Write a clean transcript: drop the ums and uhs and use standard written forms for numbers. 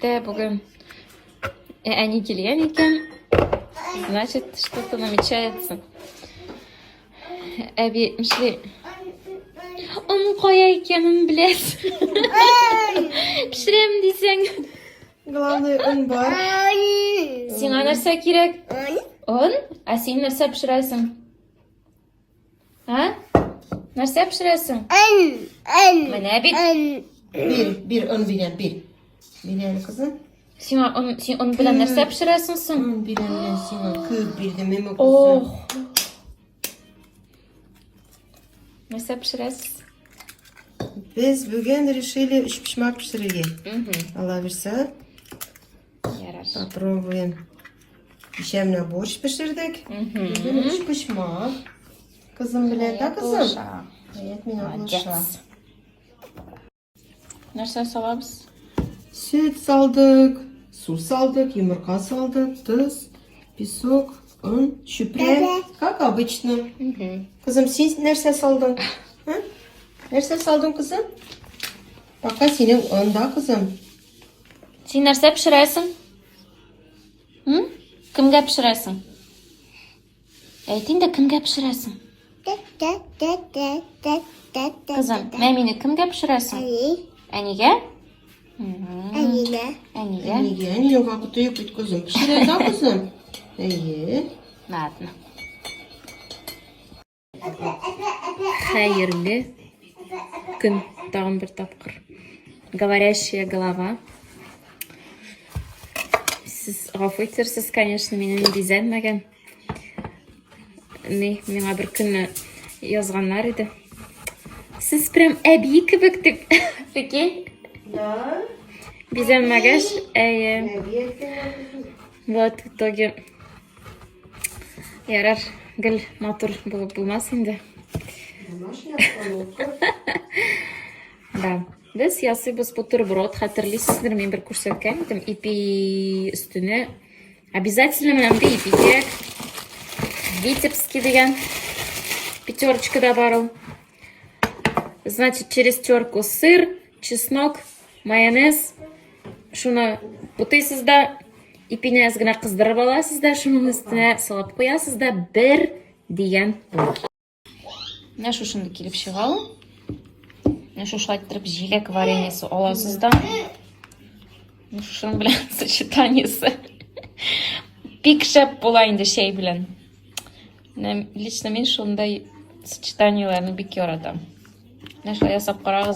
Әбиттә бүген әни килгән икән. Значит, что-то намечается. Әби, мишли. Он кая икәнен беләсең. Пешерәм дисәң. Главное, он бар. Сиңа нәрсә кирәк? Он? А син нәрсә пешерәсең? А? Нәрсә пешерәсең? Менә бит. Bir un bilen bir. Bilen kızım. Син он белән нәрсә пешерәсең соң? Un bilen sina küp bir de meme kızım. Ох. Нәрсә пешерәсез? Biz bugün решили üç pişmak pişireceğiz. Allah verse. Ярар. Попробуем. Пişemle borç pişirdik. Bugün üç pişmak. Kızım bilen de kızım. Evet, min abluşa. Нәрсә салабыз? Süt saldık, su saldık, yumurta saldık, tuz, песок, un, şüpre. Как обычно. Kızım siz nerede saldın? Ha? Nerede saldın kızım? Baka senin onda kızım. Син нәрсә пешерәсең? Кемгә пешерәсең? Әйт инде, кемгә пешерәсең? Кызым, мине кемгә пешерәсең? Әнигә? Әнигә? Niye? Niye vakıtı yok et kızım? Pişire da kızım. İyi. Ладно. Хәерле көн, тагын бер тапкыр. Говорящая голова. Сез гафу итәрсез, конечно, мине бизәнмәгән. Миңа бер көнне язганнар иде. Сез прям әби кебек дип. Прикинь? Да. Бизәнмәгәч, әйе. Вот, в итоге. Ярар, гел матур булып булмас инде. Да. Без ясыйбыз бутерброд, хәтерлисездер, мин бер күрсәткән идем. Ипи өстенә обязательно менә бу ипи кирәк. Витебский дигән пятерочкада бар ул. Значит, через терку сыр, чеснок, майонез. Шуны бутыйсыз да, ипине аз гына кыздырып аласыз да, шуның өстенә салып куясыз да, бер дигән булыр. Менә шушында килеп чыга ул. Менә шушылай иттереп җиләк вареньесы аласыз да. Шуның белән сочетаниесе. Бик шәп була инде чәй белән. Лично мин шундай сочетаниеләрне бик яратам. Менә шулай ясап карагыз.